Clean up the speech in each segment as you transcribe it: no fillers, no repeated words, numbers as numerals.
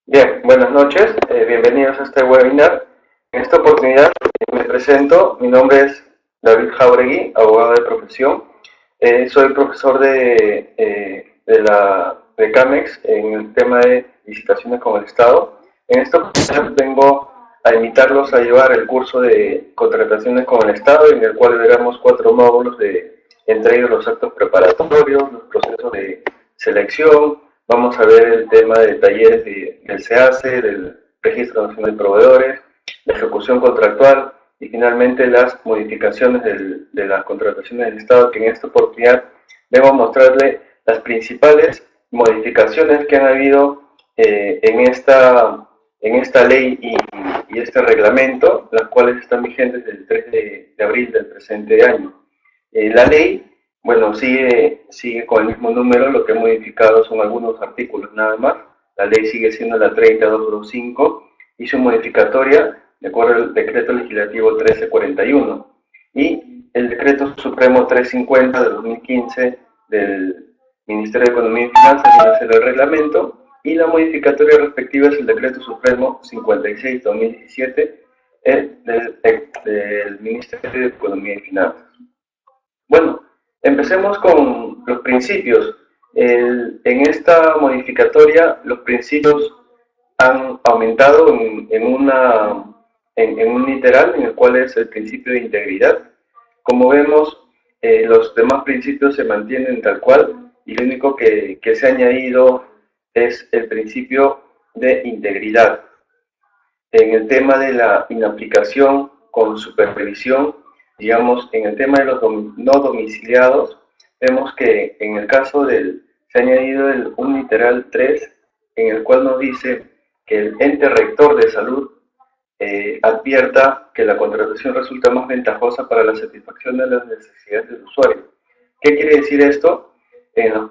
Bien, buenas noches, bienvenidos a este webinar. En esta oportunidad me presento, mi nombre es David Jauregui, abogado de profesión. Soy profesor de CAMEX en el tema de licitaciones con el Estado. En esta oportunidad vengo a invitarlos a llevar el curso de contrataciones con el Estado, en el cual veremos 4 módulos, entre ellos los actos preparatorios, los procesos de selección. Vamos a ver el tema de talleres del SEACE, del Registro Nacional de Proveedores, la ejecución contractual y finalmente las modificaciones de las contrataciones del Estado, que en esta oportunidad vengo a mostrarle las principales modificaciones que han habido en esta ley y este reglamento, las cuales están vigentes desde el 3 de abril del presente año. La ley, bueno, sigue con el mismo número, lo que ha modificado son algunos artículos nada más. La ley sigue siendo la 30225 y su modificatoria de acuerdo al decreto legislativo 1341 y el decreto supremo 350 de 2015 del Ministerio de Economía y Finanzas viene a ser el reglamento, y la modificatoria respectiva es el decreto supremo 56 de 2017 del Ministerio de Economía y Finanzas. Bueno, empecemos con los principios. En esta modificatoria, los principios han aumentado en un literal, en el cual es el principio de integridad. Como vemos, los demás principios se mantienen tal cual, y lo único que se ha añadido es el principio de integridad. En el tema de la inaplicación con supervisión, digamos, en el tema de los no domiciliados, vemos que en el caso se ha añadido un literal 3, en el cual nos dice que el ente rector de salud advierta que la contratación resulta más ventajosa para la satisfacción de las necesidades del usuario. ¿Qué quiere decir esto? En las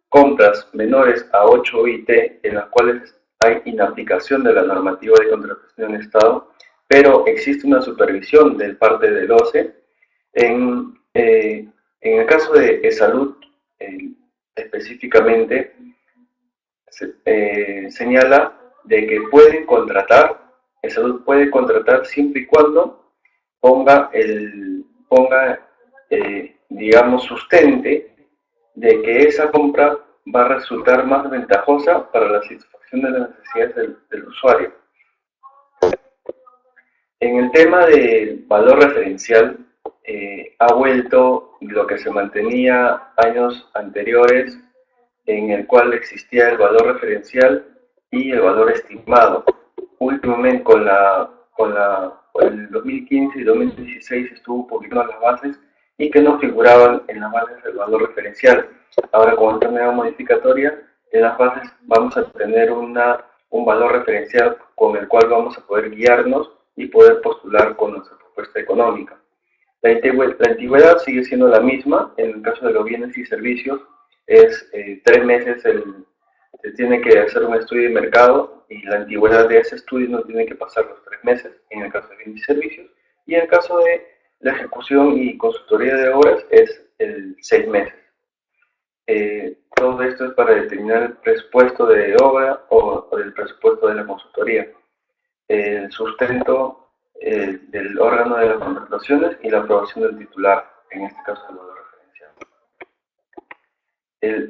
compras menores a 8 IT, en las cuales hay inaplicación de la normativa de contratación en Estado, pero existe una supervisión de parte del OCE. En el caso de salud, específicamente, señala de que salud puede contratar siempre y cuando digamos, sustente de que esa compra va a resultar más ventajosa para la satisfacción de las necesidades del usuario. En el tema del valor referencial, ha vuelto lo que se mantenía años anteriores, en el cual existía el valor referencial y el valor estimado. Últimamente, con el 2015 y 2016 estuvo publicando las bases y que no figuraban en las bases el valor referencial. Ahora, con esta nueva modificatoria, en las bases vamos a tener un valor referencial con el cual vamos a poder guiarnos y poder postular con nuestra propuesta económica. La antigüedad sigue siendo la misma. En el caso de los bienes y servicios es 3 meses, se tiene que hacer un estudio de mercado y la antigüedad de ese estudio no tiene que pasar los 3 meses en el caso de bienes y servicios, y en el caso de la ejecución y consultoría de obras es el 6 meses. Todo esto es para determinar el presupuesto de obra o el presupuesto de la consultoría, el sustento del órgano de las contrataciones y la aprobación del titular, en este caso el valor referencial.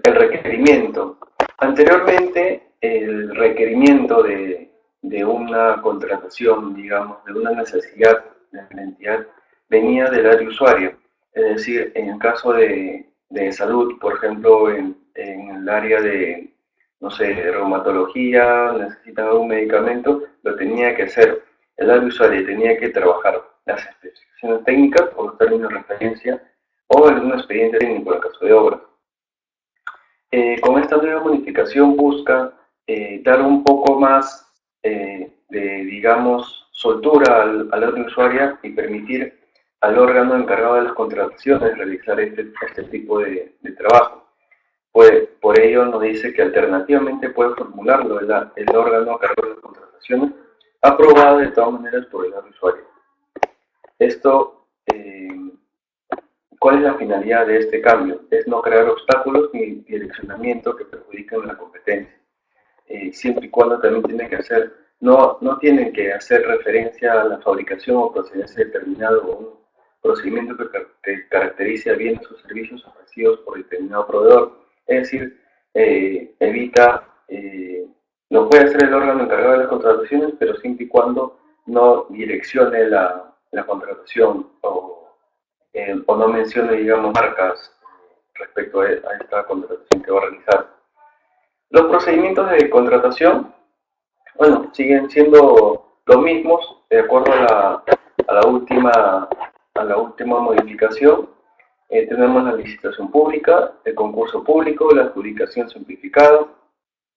El requerimiento. Anteriormente, el requerimiento de una contratación, digamos, de una necesidad de la entidad, venía del área usuario. Es decir, en el caso de salud, por ejemplo, en el área de, no sé, de reumatología, necesitan algún medicamento, lo tenía que hacer el área usuario, tenía que trabajar las especificaciones técnicas o los términos de referencia o en un expediente técnico en el caso de obras. Con esta nueva modificación busca dar un poco más digamos, soltura al orden usuaria y permitir al órgano encargado de las contrataciones realizar este tipo de trabajo. Pues, por ello nos dice que alternativamente puede formularlo el órgano encargado de las contrataciones, aprobado de todas maneras por el órgano usuario. Esto ¿Cuál es la finalidad de este cambio? Es no crear obstáculos ni direccionamiento que perjudiquen la competencia. Siempre y cuando también no tienen que hacer referencia a la fabricación o procedencia determinado o un procedimiento que caracterice a bienes o servicios ofrecidos por determinado proveedor. Es decir, lo puede hacer el órgano encargado de las contrataciones, pero siempre y cuando no direccione la contratación o no mencione, digamos, marcas respecto a esta contratación que va a realizar. Los procedimientos de contratación, bueno, siguen siendo los mismos de acuerdo a la última modificación. Tenemos la licitación pública, el concurso público, la adjudicación simplificada,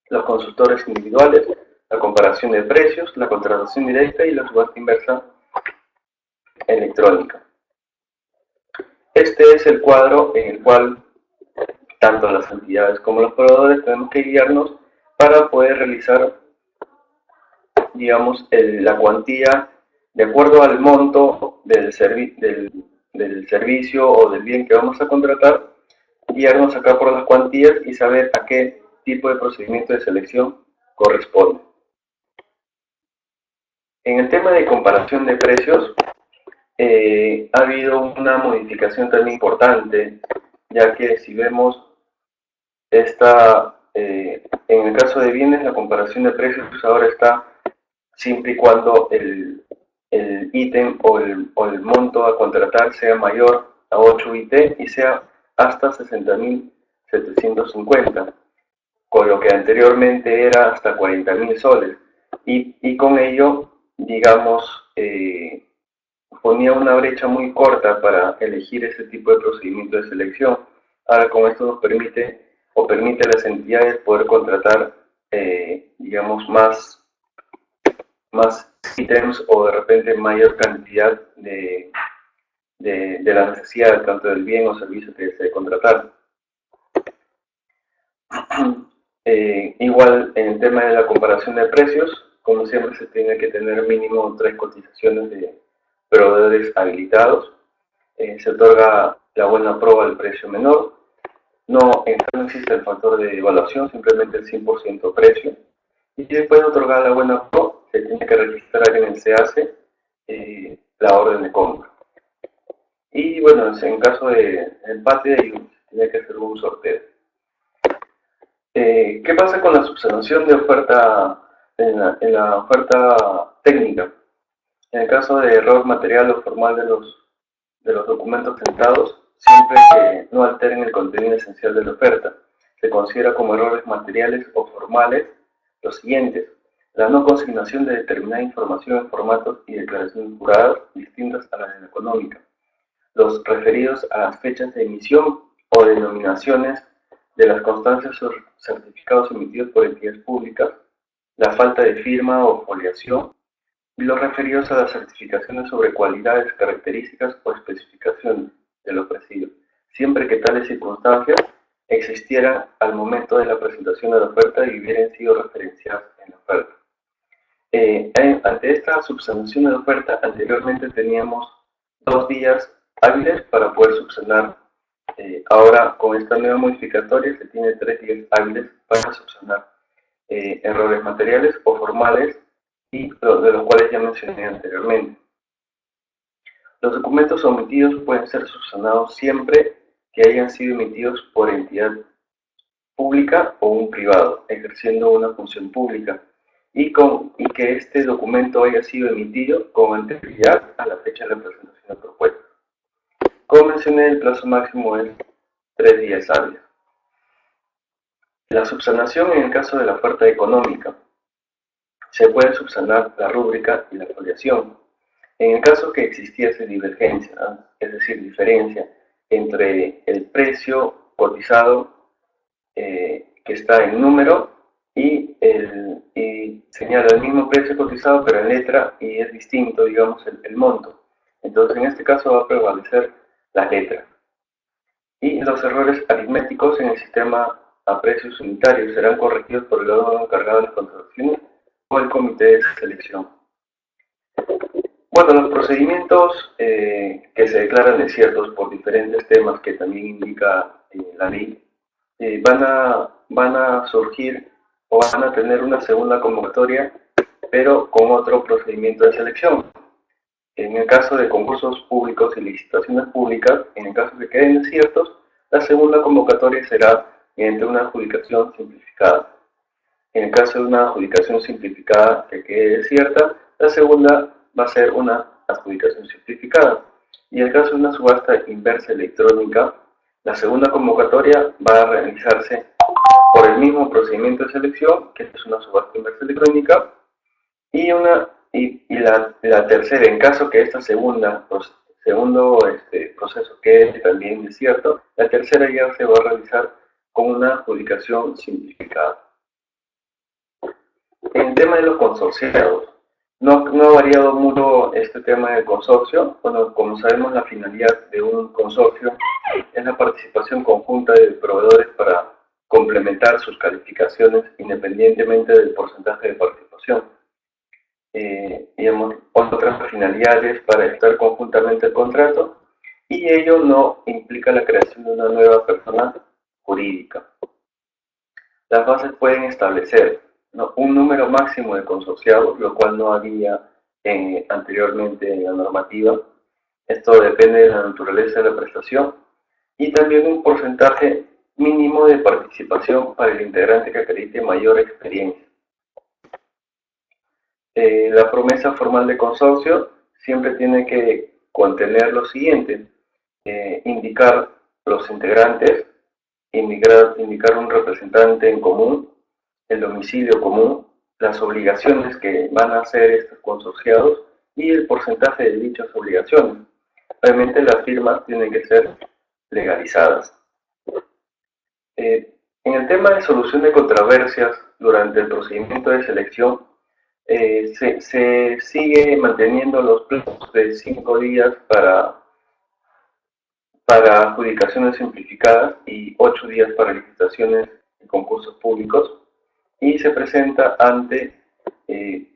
los consultores individuales, la comparación de precios, la contratación directa y la subasta inversa electrónica. Este es el cuadro en el cual tanto las entidades como los proveedores tenemos que guiarnos para poder realizar, digamos, la cuantía de acuerdo al monto del servicio o del bien que vamos a contratar, guiarnos acá por las cuantías y saber a qué tipo de procedimiento de selección corresponde. En el tema de comparación de precios, ha habido una modificación también importante, ya que si vemos en el caso de bienes, la comparación de precios ahora está siempre y cuando el ítem o el monto a contratar sea mayor a 8 IT y sea hasta 60.750, con lo que anteriormente era hasta 40.000 soles. Y con ello, digamos, ponía una brecha muy corta para elegir ese tipo de procedimiento de selección. Ahora con esto nos permite a las entidades poder contratar, digamos, más ítems o de repente mayor cantidad de la necesidad tanto del bien o servicio que desee contratar. Igual en el tema de la comparación de precios, como siempre se tiene que tener mínimo 3 cotizaciones de proveedores habilitados. Se otorga la buena prueba del precio menor. No existe el factor de evaluación, simplemente el 100% precio. Y después de otorgar la buena prueba, se tiene que registrar en el CAC la orden de compra. Y bueno, en caso de empate, se tiene que hacer un sorteo. ¿Qué pasa con la subsanación de oferta en la oferta técnica? En el caso de error material o formal de los documentos presentados, siempre que no alteren el contenido esencial de la oferta, se considera como errores materiales o formales los siguientes: la no consignación de determinada información en formatos y declaraciones juradas distintas a la económica, los referidos a las fechas de emisión o denominaciones de las constancias o certificados emitidos por entidades públicas, la falta de firma o foliación, y los referidos a las certificaciones sobre cualidades, características o especificaciones del ofrecido, siempre que tales circunstancias existieran al momento de la presentación de la oferta y hubieran sido referenciadas en la oferta. Ante esta subsanación de la oferta, anteriormente teníamos 2 días hábiles para poder subsanar. Ahora, con esta nueva modificatoria, se tiene 3 días hábiles para subsanar errores materiales o formales, y de los cuales ya mencioné anteriormente. Los documentos omitidos pueden ser subsanados siempre que hayan sido emitidos por entidad pública o un privado, ejerciendo una función pública, y que este documento haya sido emitido con anterioridad a la fecha de la presentación de propuesta. Como mencioné, el plazo máximo es 3 días hábiles. La subsanación en el caso de la oferta económica. Se puede subsanar la rúbrica y la foliación. En el caso que existiese divergencia, es decir, diferencia entre el precio cotizado que está en número y señala el mismo precio cotizado pero en letra y es distinto, digamos, el monto. Entonces, en este caso va a prevalecer la letra. Y los errores aritméticos en el sistema a precios unitarios serán corregidos por el órgano encargado de las contrataciones o el comité de selección. Bueno, los procedimientos que se declaran desiertos por diferentes temas que también indica la ley, van a surgir o van a tener una segunda convocatoria, pero con otro procedimiento de selección. En el caso de concursos públicos y licitaciones públicas, en el caso de que queden desiertos, la segunda convocatoria será mediante una adjudicación simplificada. En el caso de una adjudicación simplificada que quede desierta, la segunda va a ser una adjudicación simplificada. Y en el caso de una subasta inversa electrónica, la segunda convocatoria va a realizarse por el mismo procedimiento de selección, que es una subasta inversa electrónica, la tercera, en caso que esta segundo proceso quede también desierto, la tercera ya se va a realizar con una adjudicación simplificada. En el tema de los consorciados, no ha variado mucho este tema del consorcio. Bueno, como sabemos, la finalidad de un consorcio es la participación conjunta de proveedores para complementar sus calificaciones independientemente del porcentaje de participación. Digamos, otras finalidades para estar conjuntamente el contrato, y ello no implica la creación de una nueva persona jurídica. Las bases pueden establecer, ¿no?, un número máximo de consorciados, lo cual no había anteriormente en la normativa. Esto depende de la naturaleza de la prestación, y también un porcentaje mínimo de participación para el integrante que acredite mayor experiencia. La promesa formal de consorcio siempre tiene que contener lo siguiente: indicar los integrantes, indicar un representante en común, el domicilio común, las obligaciones que van a hacer estos consorciados y el porcentaje de dichas obligaciones. Realmente las firmas tienen que ser legalizadas. En el tema de solución de controversias durante el procedimiento de selección, se sigue manteniendo los plazos de 5 días para adjudicaciones simplificadas y 8 días para licitaciones y concursos públicos, y se presenta ante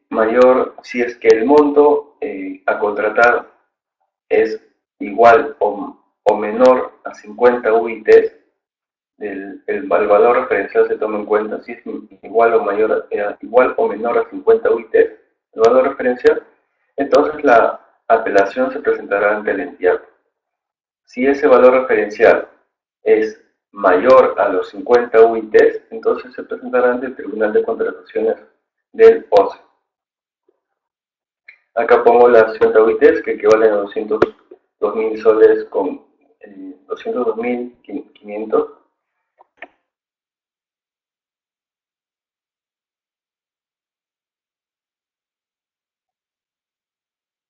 mayor, si es que el monto a contratar es igual o menor a 50 UITs. El valor referencial se toma en cuenta. Si es igual o menor a 50 UITs, el valor referencial, entonces la apelación se presentará ante la entidad. Si ese valor referencial es mayor a los 50 UITs, entonces se presentará ante el Tribunal de Contrataciones del OCE. Acá pongo las 50 UITs, que equivalen a 202.000 soles con 202.500.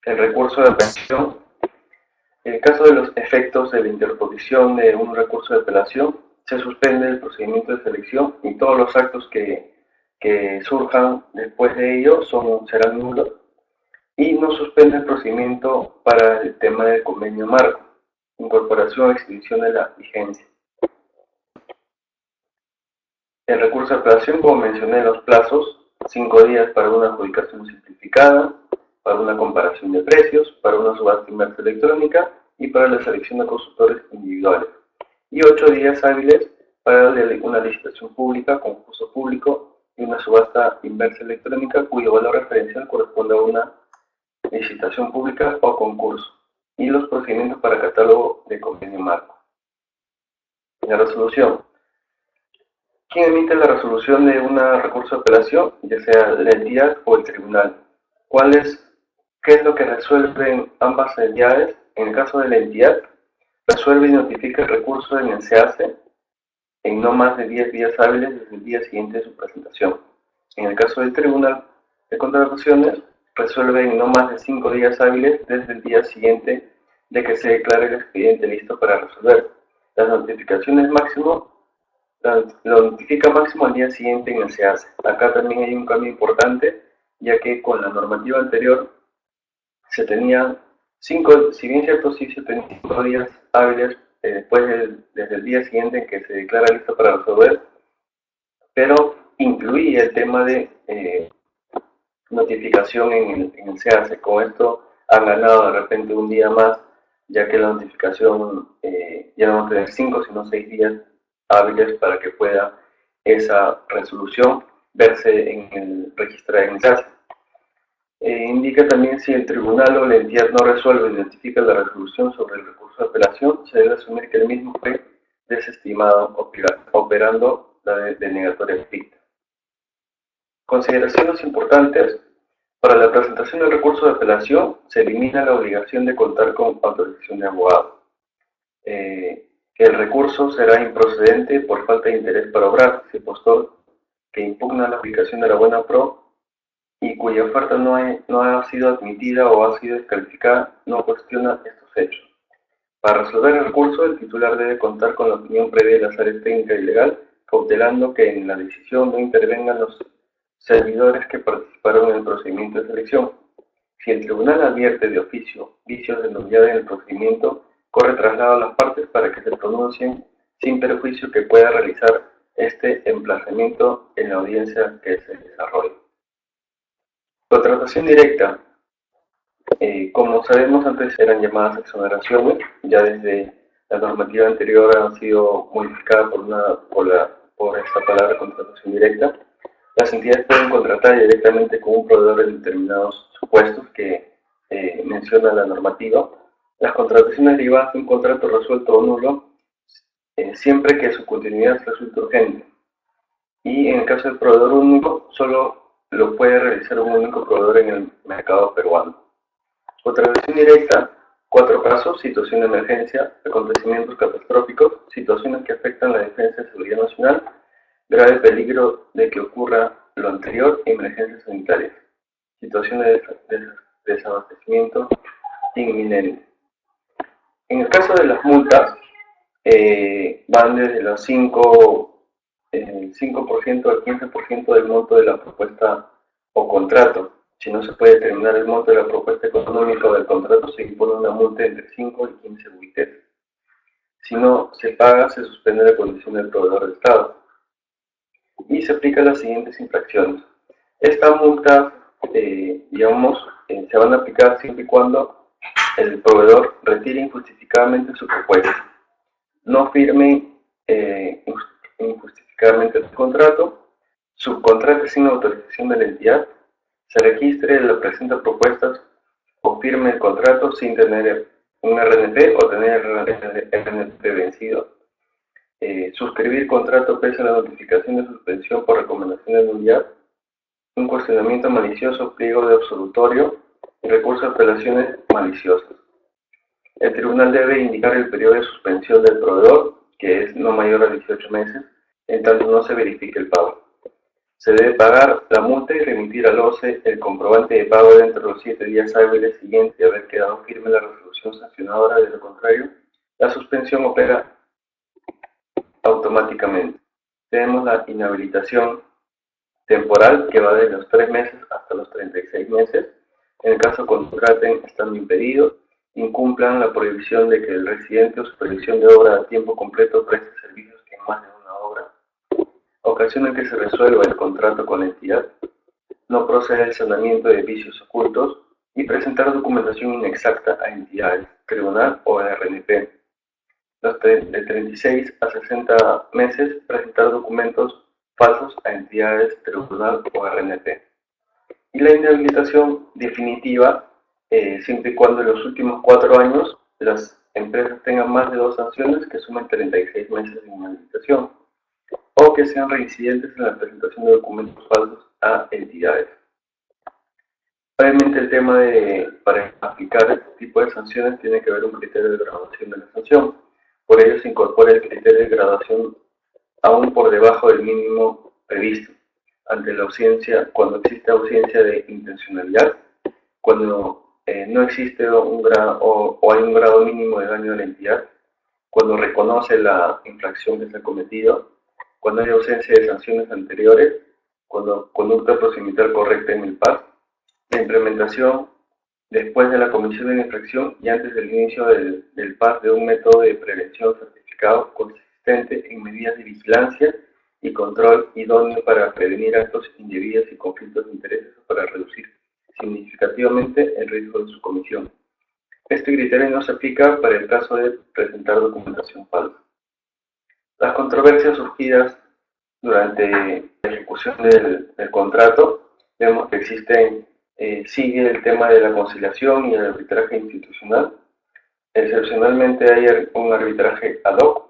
El recurso de apelación. En el caso de los efectos de la interposición de un recurso de apelación, se suspende el procedimiento de selección y todos los actos que surjan después de ello serán nulos, y no suspende el procedimiento para el tema del convenio marco, incorporación o extinción de la vigencia. El recurso de apelación, como mencioné, los plazos: 5 días para una adjudicación simplificada, para una comparación de precios, para una subasta inversa electrónica y para la selección de consultores individuales, y 8 días hábiles para una licitación pública, concurso público y una subasta inversa electrónica cuyo valor referencial corresponde a una licitación pública o concurso, y los procedimientos para catálogo de convenio marco. La resolución. ¿Quién emite la resolución de un recurso de apelación? Ya sea la entidad o el tribunal. ¿Qué es lo que resuelven ambas entidades? En el caso de la entidad, resuelve y notifica el recurso en el SEACE en no más de 10 días hábiles desde el día siguiente de su presentación. En el caso del Tribunal de Contrataciones, resuelve en no más de 5 días hábiles desde el día siguiente de que se declare el expediente listo para resolver. Las notificaciones lo notifica máximo al día siguiente en el SEACE. Acá también hay un cambio importante, ya que con la normativa anterior se tenía si bien cierto, sí se tenían 5 días hábiles desde el día siguiente en que se declara listo para resolver, pero incluía el tema de notificación en el SEACE. Con esto han ganado de repente un día más, ya que la notificación ya no va a tener 5 sino 6 días hábiles para que pueda esa resolución verse en el registro de instancia. Indica también si el tribunal o la entidad no resuelve y notifica la resolución sobre el recurso de apelación, se debe asumir que el mismo fue desestimado, operando la denegatoria estricta. Consideraciones importantes. Para la presentación del recurso de apelación se elimina la obligación de contar con autorización de abogado. El recurso será improcedente por falta de interés para obrar si el postor que impugna la aplicación de la buena pro y cuya oferta no ha sido admitida o ha sido descalificada no cuestiona estos hechos. Para resolver el recurso, el titular debe contar con la opinión previa de las áreas técnica y legal, cautelando que en la decisión no intervengan los servidores que participaron en el procedimiento de selección. Si el tribunal advierte de oficio vicios de nulidad en el procedimiento, corre traslado a las partes para que se pronuncien sin perjuicio que pueda realizar este emplazamiento en la audiencia que se desarrolle. Contratación directa. Como sabemos, antes eran llamadas exoneraciones, ya desde la normativa anterior han sido modificadas por esta palabra contratación directa. Las entidades pueden contratar directamente con un proveedor en determinados supuestos que menciona la normativa. Las contrataciones derivadas de un contrato resuelto o nulo, siempre que su continuidad resulte urgente. Y en el caso del proveedor único, solo lo puede realizar un único proveedor en el mercado peruano. Contratación directa, 4 casos: situación de emergencia, acontecimientos catastróficos, situaciones que afectan la defensa y seguridad nacional, grave peligro de que ocurra lo anterior e emergencias sanitarias, situaciones de desabastecimiento inminente. En el caso de las multas, van desde los 5% al 15% del monto de la propuesta o contrato. Si no se puede determinar el monto de la propuesta económica o del contrato, se impone una multa entre 5 y 15 UITs. Si no se paga, se suspende la condición del proveedor de Estado. Y se aplican las siguientes infracciones. Estas multas, se van a aplicar siempre y cuando el proveedor retire injustificadamente su propuesta, no firme injustificadamente el contrato, subcontrate sin autorización de la entidad, se registre la presente propuestas o firme el contrato sin tener un RNP o tener el RNP vencido, suscribir contrato pese a la notificación de suspensión por recomendación de nulidad, un cuestionamiento malicioso, pliego de absolutorio y recurso de apelaciones maliciosas. El tribunal debe indicar el periodo de suspensión del proveedor, que es no mayor a 18 meses, en tanto no se verifique el pago. Se debe pagar la multa y remitir al OCE el comprobante de pago dentro de los 7 días hábiles siguientes de haber quedado firme la resolución sancionadora. De lo contrario, la suspensión opera automáticamente. Tenemos la inhabilitación temporal, que va de los 3 meses hasta los 36 meses. En el caso contraten estando impedido, incumplan la prohibición de que el residente o supervisión de obra a tiempo completo preste servicios en más de una obra, ocasiona que se resuelva el contrato con la entidad, no procede el sanamiento de vicios ocultos y presentar documentación inexacta a entidades, tribunal o RNP. De 36 a 60 meses, presentar documentos falsos a entidades, tribunal o RNP. Y la inhabilitación definitiva, siempre y cuando en los últimos 4 años las empresas tengan más de 2 sanciones que sumen 36 meses de inhabilitación, o que sean reincidentes en la presentación de documentos falsos a entidades. Obviamente el tema para aplicar este tipo de sanciones tiene que haber un criterio de graduación de la sanción. Por ello se incorpora el criterio de graduación aún por debajo del mínimo previsto, ante la ausencia, cuando existe ausencia de intencionalidad, cuando no existe un grado o hay un grado mínimo de daño a la entidad, cuando reconoce la infracción que se ha cometido, cuando hay ausencia de sanciones anteriores, cuando conducta procedimental correcta en el PAS, la implementación después de la comisión de la infracción y antes del inicio del PAS de un método de prevención certificado consistente en medidas de vigilancia y control idóneo para prevenir actos indebidos y conflictos de intereses o para reducir significativamente significativamente el riesgo de su comisión. Este criterio no se aplica para el caso de presentar documentación falsa. Las controversias surgidas durante la ejecución del contrato, vemos que sigue el tema de la conciliación y el arbitraje institucional. Excepcionalmente hay un arbitraje ad hoc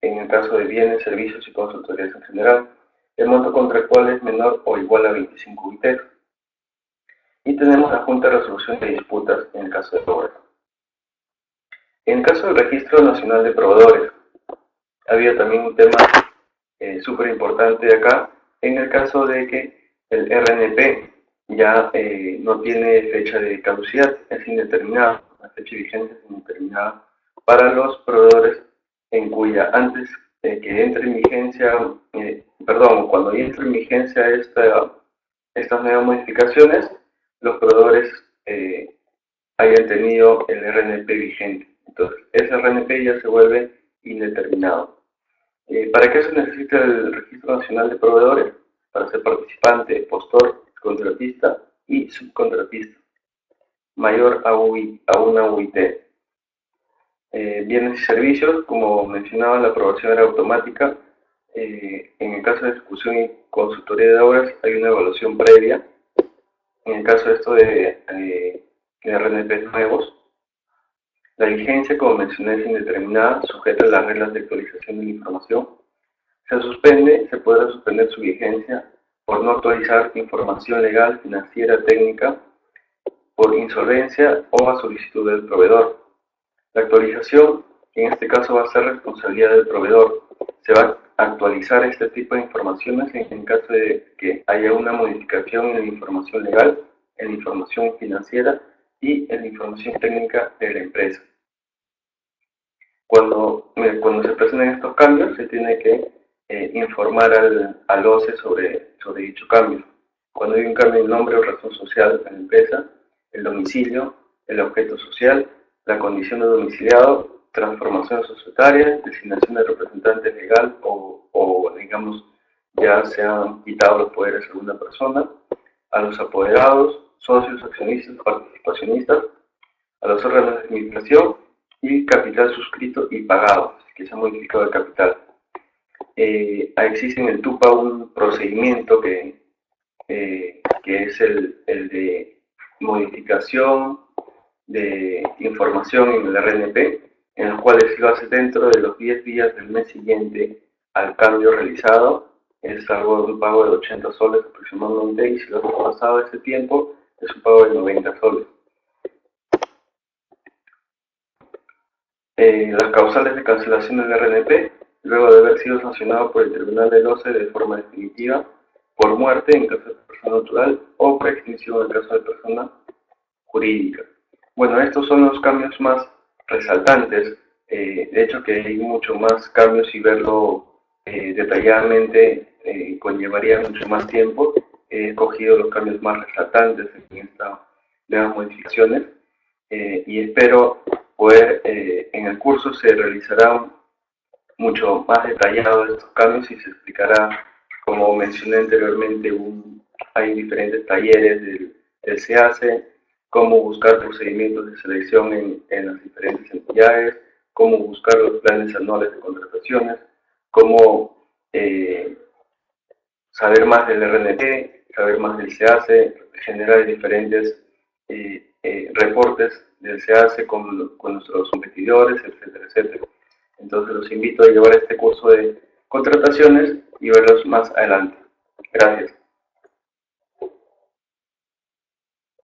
en el caso de bienes, servicios y consultorías en general. El monto contractual es menor o igual a 25 UIT. Y tenemos la Junta de Resolución de Disputas en el caso de obras. En el caso del Registro Nacional de Proveedores, había también un tema súper importante acá, en el caso de que el RNP ya no tiene fecha de caducidad, es indeterminada, la fecha de vigencia es indeterminada para los proveedores en cuya antes que entre en vigencia, cuando entre en vigencia estas nuevas modificaciones, los proveedores hayan tenido el RNP vigente. Entonces, ese RNP ya se vuelve indeterminado. ¿Para qué se necesita el Registro Nacional de Proveedores? Para ser participante, postor, contratista y subcontratista, mayor a una UIT. Bienes y servicios, como mencionaba, la aprobación era automática. En el caso de ejecución y consultoría de obras hay una evaluación previa. En el caso de esto de RNP nuevos, la vigencia, como mencioné, es indeterminada, sujeta a las reglas de actualización de la información. Se podrá suspender su vigencia por no actualizar información legal, financiera, técnica, por insolvencia o a solicitud del proveedor. La actualización, en este caso, va a ser responsabilidad del proveedor. Se va a actualizar este tipo de informaciones en caso de que haya una modificación en la información legal, en la información financiera y en la información técnica de la empresa. Cuando se presentan estos cambios, se tiene que informar al OCE sobre dicho cambio. Cuando hay un cambio en nombre o razón social de la empresa, el domicilio, el objeto social, la condición de domiciliado, transformación societaria, designación de representante legal o digamos, ya se han quitado los poderes a una persona, a los apoderados, socios, accionistas, participacionistas, a los órganos de administración y capital suscrito y pagado, que se ha modificado el capital. Existe en el TUPA un procedimiento que es el de modificación de información en el RNP, en el cual se lo hace dentro de los 10 días del mes siguiente al cambio realizado. Es algo de un pago de 80 soles aproximadamente, y si lo hace pasado ese tiempo, es un pago de 90 soles. Las causales de cancelación del RNP, luego de haber sido sancionado por el Tribunal del OCE de forma definitiva, por muerte en caso de persona natural o por extinción en caso de persona jurídica. Bueno, estos son los cambios más resaltantes. De hecho, que hay mucho más cambios y verlo detalladamente conllevaría mucho más tiempo. He escogido los cambios más resaltantes en estas nuevas modificaciones y espero poder, en el curso se realizará mucho más detallado estos cambios y se explicará, como mencioné anteriormente, hay diferentes talleres del SEACE, cómo buscar procedimientos de selección en las diferentes entidades, cómo buscar los planes anuales de contrataciones, cómo saber más del RNP, saber más del SEACE, generar diferentes reportes del SEACE con nuestros competidores, etcétera, etcétera. Entonces los invito a llevar este curso de contrataciones y verlos más adelante. Gracias.